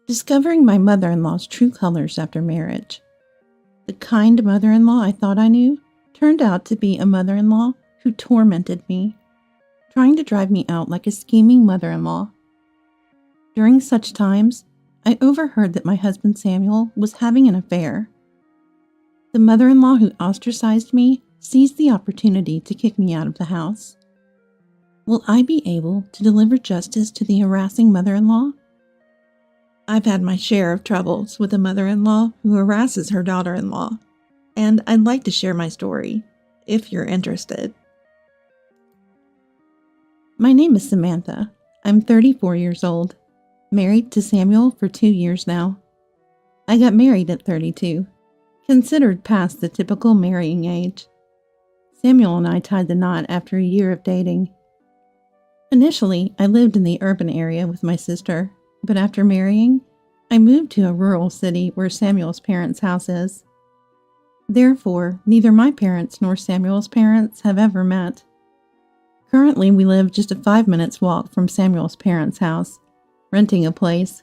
Discovering my mother-in-law's true colors after marriage. The kind mother-in-law I thought I knew turned out to be a mother-in-law who tormented me, trying to drive me out like a scheming mother-in-law. During such times, I overheard that my husband Samuel was having an affair. The mother-in-law who ostracized me seized the opportunity to kick me out of the house. Will I be able to deliver justice to the harassing mother-in-law? I've had my share of troubles with a mother-in-law who harasses her daughter-in-law, and I'd like to share my story, if you're interested. My name is Samantha. I'm 34 years old, married to Samuel for 2 years now. I got married at 32, considered past the typical marrying age. Samuel and I tied the knot after a year of dating. Initially, I lived in the urban area with my sister, but after marrying, I moved to a rural city where Samuel's parents' house is. Therefore, neither my parents nor Samuel's parents have ever met. Currently, we live just a 5 minutes walk from Samuel's parents' house, renting a place.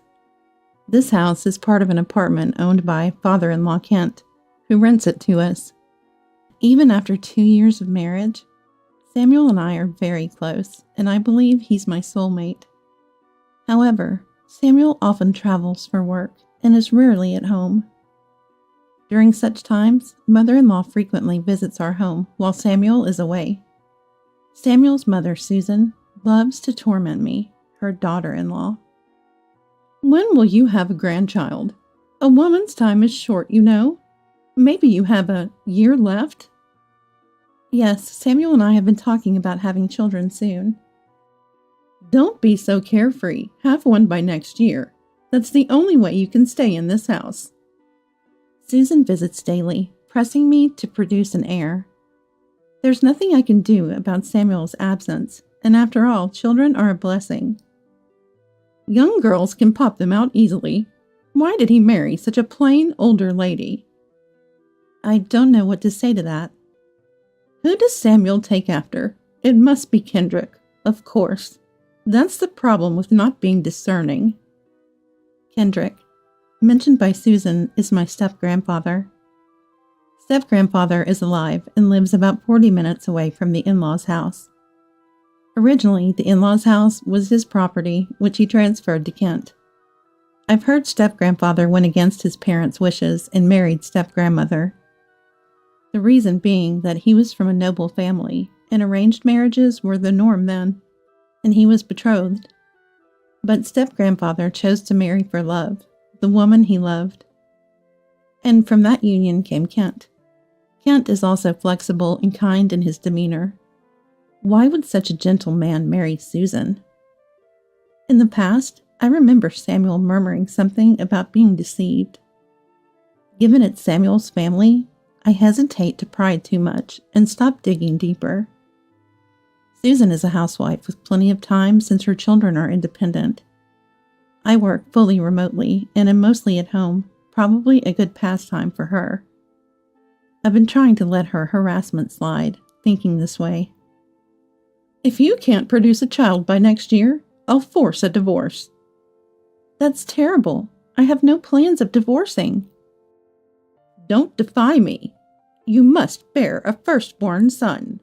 This house is part of an apartment owned by father-in-law Kent, who rents it to us. Even after 2 years of marriage, Samuel and I are very close, and I believe he's my soulmate. However, Samuel often travels for work and is rarely at home. During such times, mother-in-law frequently visits our home while Samuel is away. Samuel's mother, Susan, loves to torment me, her daughter-in-law. When will you have a grandchild? A woman's time is short, you know. Maybe you have a year left? Yes, Samuel and I have been talking about having children soon. Don't be so carefree. Have one by next year. That's the only way you can stay in this house. Susan visits daily, pressing me to produce an heir. There's nothing I can do about Samuel's absence, and after all, children are a blessing. Young girls can pop them out easily. Why did he marry such a plain, older lady? I don't know what to say to that. Who does Samuel take after? It must be Kendrick, of course. That's the problem with not being discerning. Kendrick, mentioned by Susan, is my step-grandfather. Step-grandfather is alive and lives about 40 minutes away from the in-laws' house. Originally, the in-laws' house was his property, which he transferred to Kent. I've heard step-grandfather went against his parents' wishes and married step-grandmother. The reason being that he was from a noble family, and arranged marriages were the norm then, and he was betrothed. But step-grandfather chose to marry for love, the woman he loved. And from that union came Kent. Kent is also flexible and kind in his demeanor. Why would such a gentle man marry Susan? In the past, I remember Samuel murmuring something about being deceived. Given it's Samuel's family, I hesitate to pry too much and stop digging deeper. Susan is a housewife with plenty of time since her children are independent. I work fully remotely and am mostly at home, probably a good pastime for her. I've been trying to let her harassment slide, thinking this way. If you can't produce a child by next year, I'll force a divorce. That's terrible. I have no plans of divorcing. Don't defy me. You must bear a firstborn son.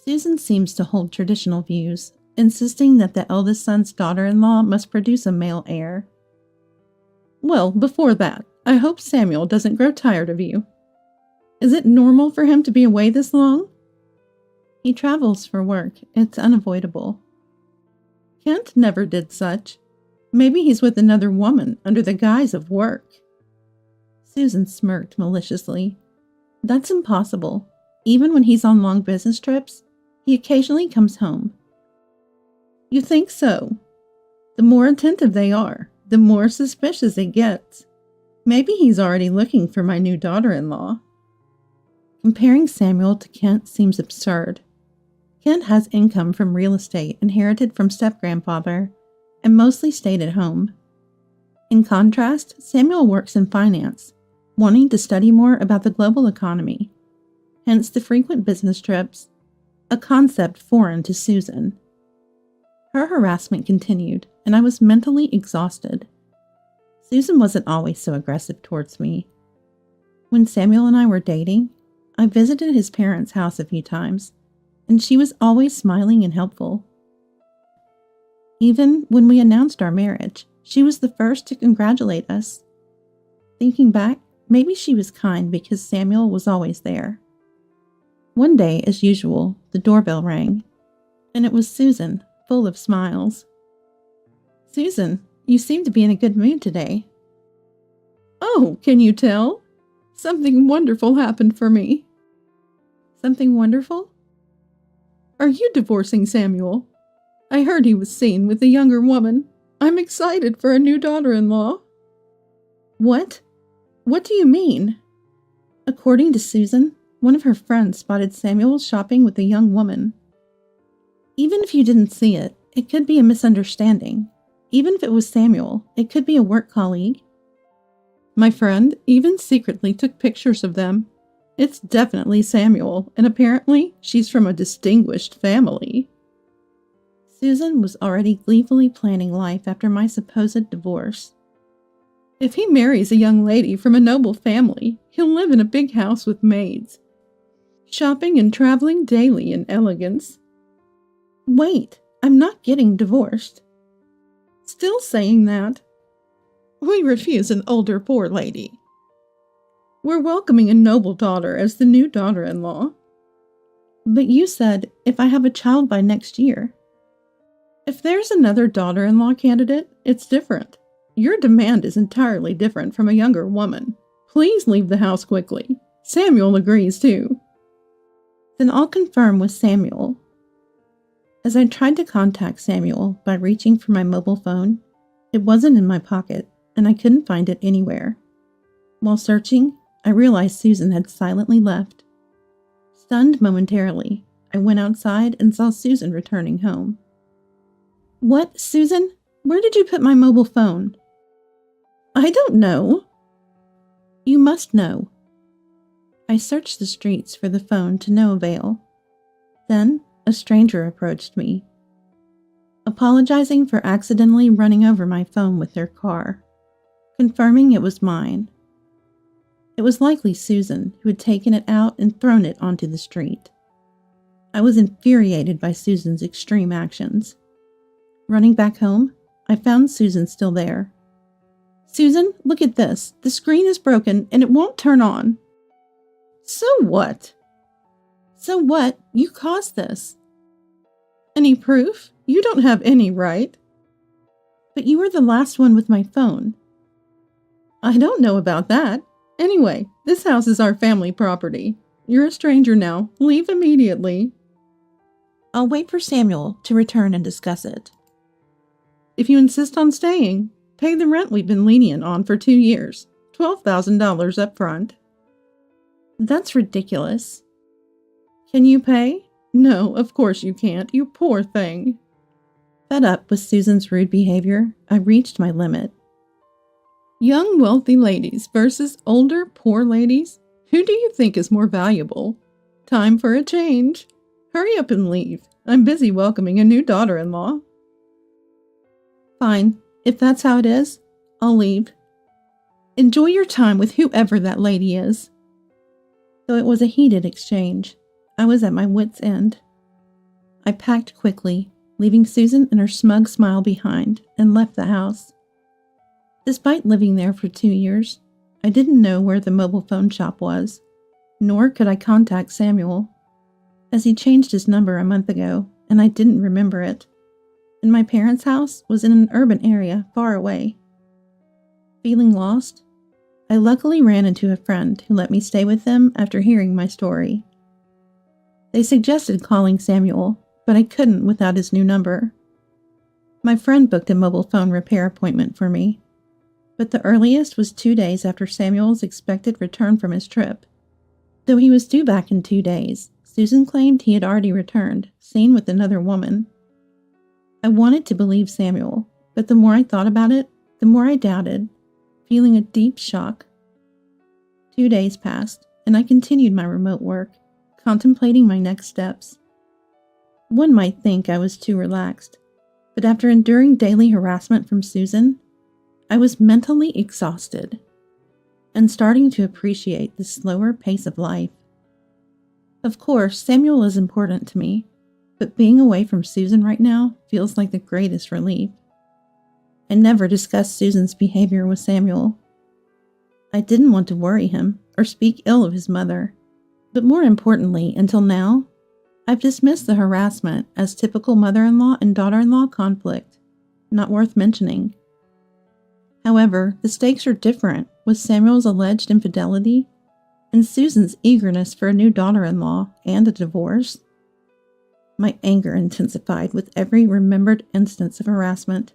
Susan seems to hold traditional views, insisting that the eldest son's daughter-in-law must produce a male heir. Well, before that, I hope Samuel doesn't grow tired of you. Is it normal for him to be away this long? He travels for work. It's unavoidable. Kent never did such. Maybe he's with another woman under the guise of work. Susan smirked maliciously. That's impossible. Even when he's on long business trips, he occasionally comes home. You think so? The more attentive they are, the more suspicious it gets. Maybe he's already looking for my new daughter-in-law. Comparing Samuel to Kent seems absurd. Kent has income from real estate inherited from step-grandfather and mostly stayed at home. In contrast, Samuel works in finance, wanting to study more about the global economy, hence the frequent business trips, a concept foreign to Susan. Her harassment continued, and I was mentally exhausted. Susan wasn't always so aggressive towards me. When Samuel and I were dating, I visited his parents' house a few times, and she was always smiling and helpful. Even when we announced our marriage, she was the first to congratulate us. Thinking back, maybe she was kind because Samuel was always there. One day, as usual, the doorbell rang, and it was Susan, full of smiles. "Susan, you seem to be in a good mood today." "Oh, can you tell? Something wonderful happened for me." "Something wonderful?" "Are you divorcing Samuel? I heard he was seen with a younger woman. I'm excited for a new daughter-in-law." "What? What do you mean?" According to Susan, one of her friends spotted Samuel shopping with a young woman. Even if you didn't see it, it could be a misunderstanding. Even if it was Samuel, it could be a work colleague. My friend even secretly took pictures of them. It's definitely Samuel, and apparently she's from a distinguished family. Susan was already gleefully planning life after my supposed divorce. If he marries a young lady from a noble family, he'll live in a big house with maids, shopping and traveling daily in elegance. Wait, I'm not getting divorced. Still saying that? We refuse an older poor lady. We're welcoming a noble daughter as the new daughter-in-law. But you said if I have a child by next year. If there's another daughter-in-law candidate, it's different. Your demand is entirely different from a younger woman. Please leave the house quickly. Samuel agrees too. Then I'll confirm with Samuel. As I tried to contact Samuel by reaching for my mobile phone, it wasn't in my pocket, and I couldn't find it anywhere. While searching, I realized Susan had silently left. Stunned momentarily, I went outside and saw Susan returning home. What, Susan? Where did you put my mobile phone? I don't know. You must know. I searched the streets for the phone to no avail. Then a stranger approached me, apologizing for accidentally running over my phone with their car, confirming it was mine. It was likely Susan who had taken it out and thrown it onto the street. I was infuriated by Susan's extreme actions. Running back home, I found Susan still there. Susan, look at this. The screen is broken and it won't turn on. So what? So what? You caused this. Any proof? You don't have any right. But you were the last one with my phone. I don't know about that. Anyway, this house is our family property. You're a stranger now. Leave immediately. I'll wait for Samuel to return and discuss it. If you insist on staying, pay the rent we've been lenient on for 2 years. $12,000 up front. That's ridiculous. Can you pay? No, of course you can't, you poor thing. Fed up with Susan's rude behavior, I reached my limit. Young wealthy ladies versus older poor ladies? Who do you think is more valuable? Time for a change. Hurry up and leave. I'm busy welcoming a new daughter-in-law. Fine. If that's how it is, I'll leave. Enjoy your time with whoever that lady is. Though it was a heated exchange, I was at my wit's end. I packed quickly, leaving Susan and her smug smile behind, and left the house. Despite living there for 2 years, I didn't know where the mobile phone shop was, nor could I contact Samuel, as he changed his number a month ago, and I didn't remember it. And my parents' house was in an urban area far away. Feeling lost, I luckily ran into a friend who let me stay with them after hearing my story. They suggested calling Samuel, but I couldn't without his new number. My friend booked a mobile phone repair appointment for me, but the earliest was 2 days after Samuel's expected return from his trip. Though he was due back in 2 days, Susan claimed he had already returned, seen with another woman. I wanted to believe Samuel, but the more I thought about it, the more I doubted, feeling a deep shock. 2 days passed, and I continued my remote work, contemplating my next steps. One might think I was too relaxed, but after enduring daily harassment from Susan, I was mentally exhausted and starting to appreciate the slower pace of life. Of course, Samuel is important to me, but being away from Susan right now feels like the greatest relief. I never discussed Susan's behavior with Samuel. I didn't want to worry him or speak ill of his mother, but more importantly, until now, I've dismissed the harassment as typical mother-in-law and daughter-in-law conflict, not worth mentioning. However, the stakes are different with Samuel's alleged infidelity and Susan's eagerness for a new daughter-in-law and a divorce. My anger intensified with every remembered instance of harassment.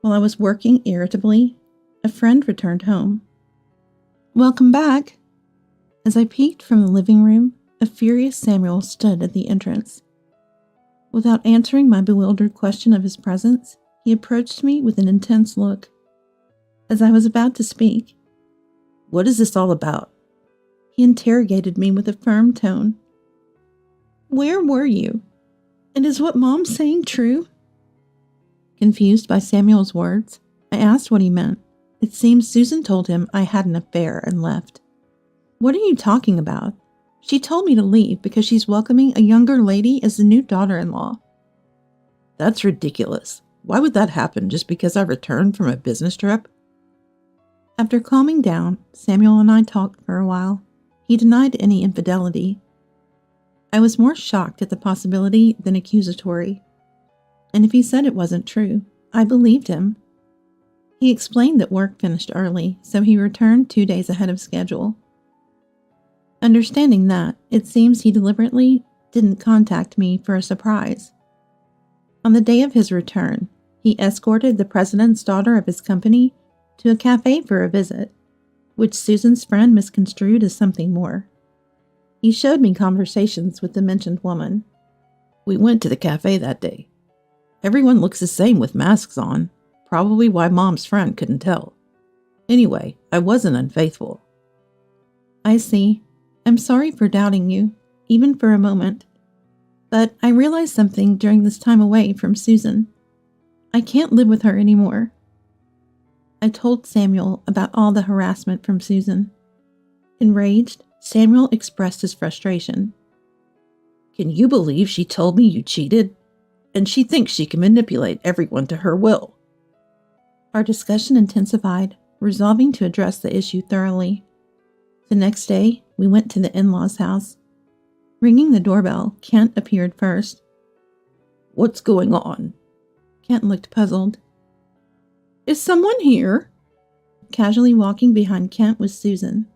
While I was working irritably, a friend returned home. "Welcome back." As I peeked from the living room, a furious Samuel stood at the entrance. Without answering my bewildered question of his presence, he approached me with an intense look. As I was about to speak, "What is this all about?" he interrogated me with a firm tone. "Where were you? And is what Mom's saying true?" Confused by Samuel's words, I asked what he meant. It seems Susan told him I had an affair and left. "What are you talking about? She told me to leave because she's welcoming a younger lady as the new daughter-in-law." "That's ridiculous. Why would that happen just because I returned from a business trip?" After calming down, Samuel and I talked for a while. He denied any infidelity. I was more shocked at the possibility than accusatory. And if he said it wasn't true, I believed him. He explained that work finished early, so he returned 2 days ahead of schedule. Understanding that, it seems he deliberately didn't contact me for a surprise. On the day of his return, he escorted the president's daughter of his company to a cafe for a visit, which Susan's friend misconstrued as something more. He showed me conversations with the mentioned woman. "We went to the cafe that day. Everyone looks the same with masks on, probably why Mom's friend couldn't tell. Anyway, I wasn't unfaithful." "I see. I'm sorry for doubting you, even for a moment. But I realized something during this time away from Susan. I can't live with her anymore." I told Samuel about all the harassment from Susan. Enraged, Samuel expressed his frustration. "Can you believe she told me you cheated? And she thinks she can manipulate everyone to her will." Our discussion intensified, resolving to address the issue thoroughly. The next day, we went to the in-laws' house. Ringing the doorbell, Kent appeared first. "What's going on?" Kent looked puzzled. "Is someone here?" Casually walking behind Kent was Susan.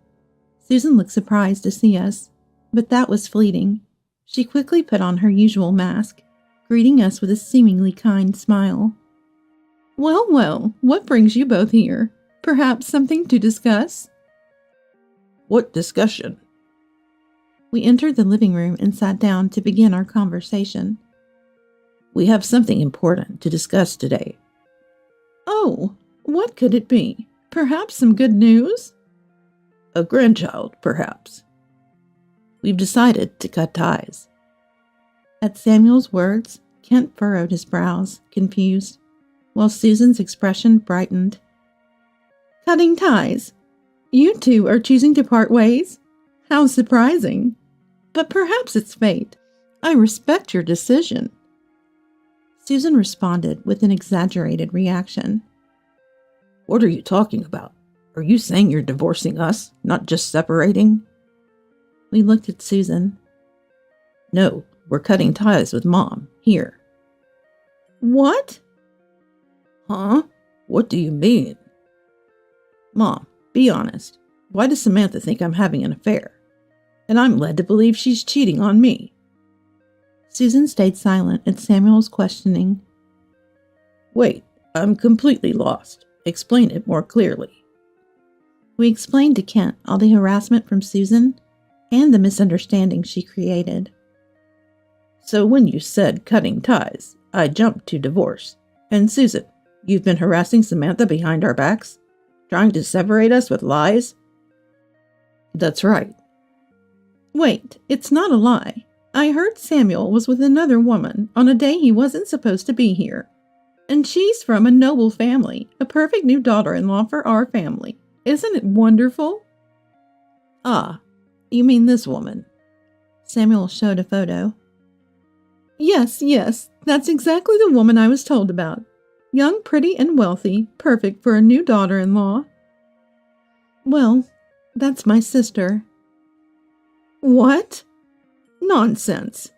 Susan looked surprised to see us, but that was fleeting. She quickly put on her usual mask, greeting us with a seemingly kind smile. "Well, well, what brings you both here? Perhaps something to discuss?" "What discussion?" We entered the living room and sat down to begin our conversation. "We have something important to discuss today." "Oh, what could it be? Perhaps some good news?" "A grandchild, perhaps." "We've decided to cut ties." At Samuel's words, Kent furrowed his brows, confused, while Susan's expression brightened. "Cutting ties? You two are choosing to part ways? How surprising. But perhaps it's fate. I respect your decision." Susan responded with an exaggerated reaction. "What are you talking about? Are you saying you're divorcing us, not just separating?" We looked at Susan. "No, we're cutting ties with Mom, here." "What?" "Huh? What do you mean?" "Mom, be honest. Why does Samantha think I'm having an affair? And I'm led to believe she's cheating on me." Susan stayed silent at Samuel's questioning. "Wait, I'm completely lost. Explain it more clearly." We explained to Kent all the harassment from Susan and the misunderstanding she created. "So when you said cutting ties, I jumped to divorce. And Susan, you've been harassing Samantha behind our backs? Trying to separate us with lies?" "That's right." "Wait, it's not a lie. I heard Samuel was with another woman on a day he wasn't supposed to be here." And she's from a noble family, a perfect new daughter-in-law for our family. Isn't it wonderful? Ah, you mean this woman? Samuel showed a photo. Yes, that's exactly the woman I was told about. Young, pretty, and wealthy, perfect for a new daughter-in-law. Well, that's my sister. What? Nonsense.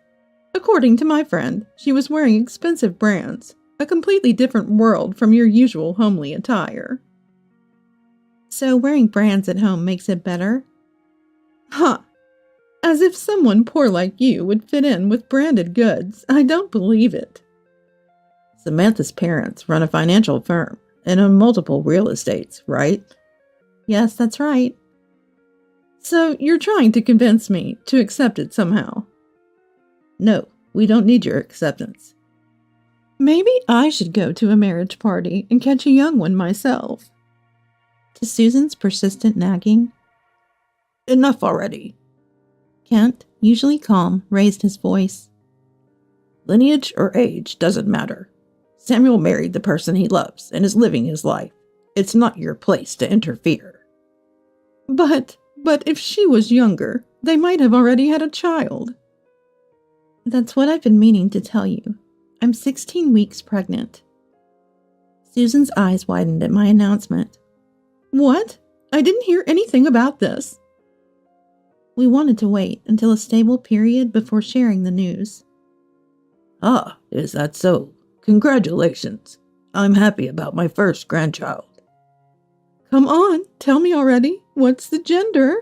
According to my friend, she was wearing expensive brands, a completely different world from your usual homely attire. So wearing brands at home makes it better? Huh. As if someone poor like you would fit in with branded goods. I don't believe it. Samantha's parents run a financial firm and own multiple real estates, right? Yes, that's right. So you're trying to convince me to accept it somehow? No, we don't need your acceptance. Maybe I should go to a marriage party and catch a young one myself. To Susan's persistent nagging, Enough already. Kent, usually calm, raised his voice. Lineage or age doesn't matter. Samuel married the person he loves and is living his life. It's not your place to interfere. But if she was younger, they might have already had a child. That's what I've been meaning to tell you. I'm 16 weeks pregnant. Susan's eyes widened at my announcement. What? I didn't hear anything about this. We wanted to wait until a stable period before sharing the news. Ah, is that so? Congratulations. I'm happy about my first grandchild. Come on, tell me already. What's the gender?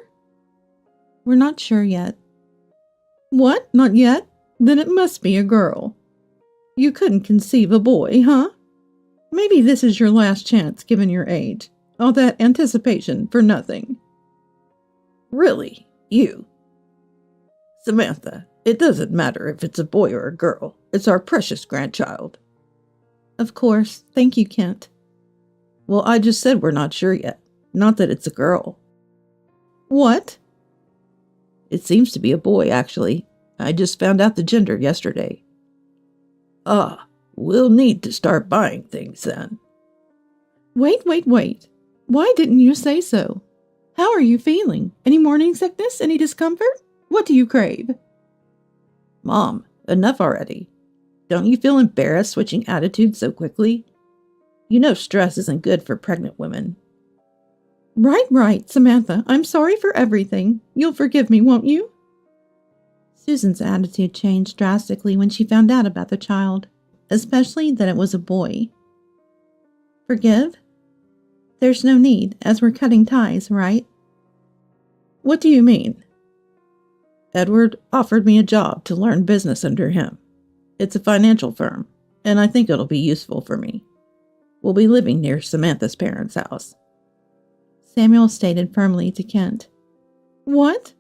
We're not sure yet. What? Not yet? Then it must be a girl. You couldn't conceive a boy, huh? Maybe this is your last chance given your age. All that anticipation for nothing. Really? You? Samantha, it doesn't matter if it's a boy or a girl. It's our precious grandchild. Of course. Thank you, Kent. Well, I just said we're not sure yet. Not that it's a girl. What? It seems to be a boy, actually. I just found out the gender yesterday. Ah, we'll need to start buying things then. Wait. Why didn't you say so? How are you feeling? Any morning sickness? Any discomfort? What do you crave? Mom, enough already. Don't you feel embarrassed switching attitudes so quickly? You know stress isn't good for pregnant women. Right, Samantha. I'm sorry for everything. You'll forgive me, won't you? Susan's attitude changed drastically when she found out about the child, especially that it was a boy. Forgive? There's no need, as we're cutting ties, right? What do you mean? Edward offered me a job to learn business under him. It's a financial firm, and I think it'll be useful for me. We'll be living near Samantha's parents' house. Samuel stated firmly to Kent. What?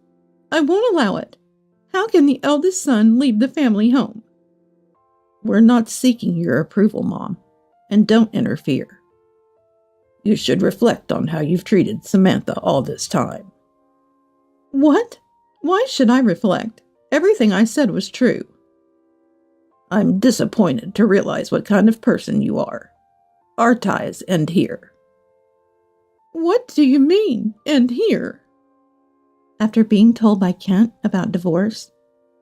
I won't allow it. How can the eldest son leave the family home? We're not seeking your approval, Mom, and don't interfere. You should reflect on how you've treated Samantha all this time. What? Why should I reflect? Everything I said was true. I'm disappointed to realize what kind of person you are. Our ties end here. What do you mean, end here? After being told by Kent about divorce,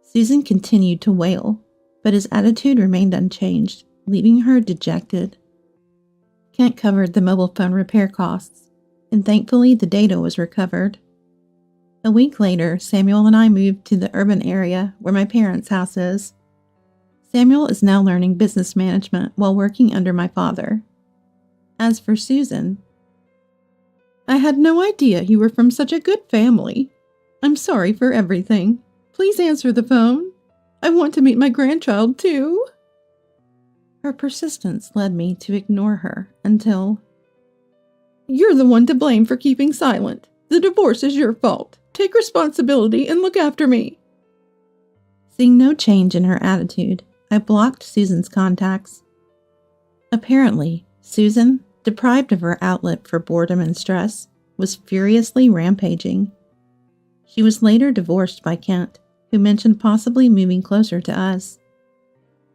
Susan continued to wail, but his attitude remained unchanged, leaving her dejected. Kent covered the mobile phone repair costs, and thankfully the data was recovered. A week later, Samuel and I moved to the urban area where my parents' house is. Samuel is now learning business management while working under my father. As for Susan, I had no idea you were from such a good family. I'm sorry for everything. Please answer the phone. I want to meet my grandchild too. Her persistence led me to ignore her until... You're the one to blame for keeping silent. The divorce is your fault. Take responsibility and look after me. Seeing no change in her attitude, I blocked Susan's contacts. Apparently, Susan, deprived of her outlet for boredom and stress, was furiously rampaging. She was later divorced by Kent, who mentioned possibly moving closer to us.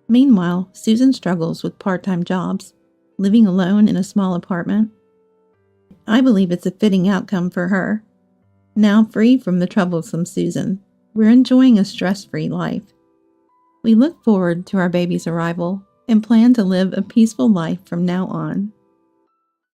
Meanwhile, Susan struggles with part-time jobs, living alone in a small apartment. I believe it's a fitting outcome for her. Now free from the troublesome Susan, we're enjoying a stress-free life. We look forward to our baby's arrival and plan to live a peaceful life from now on.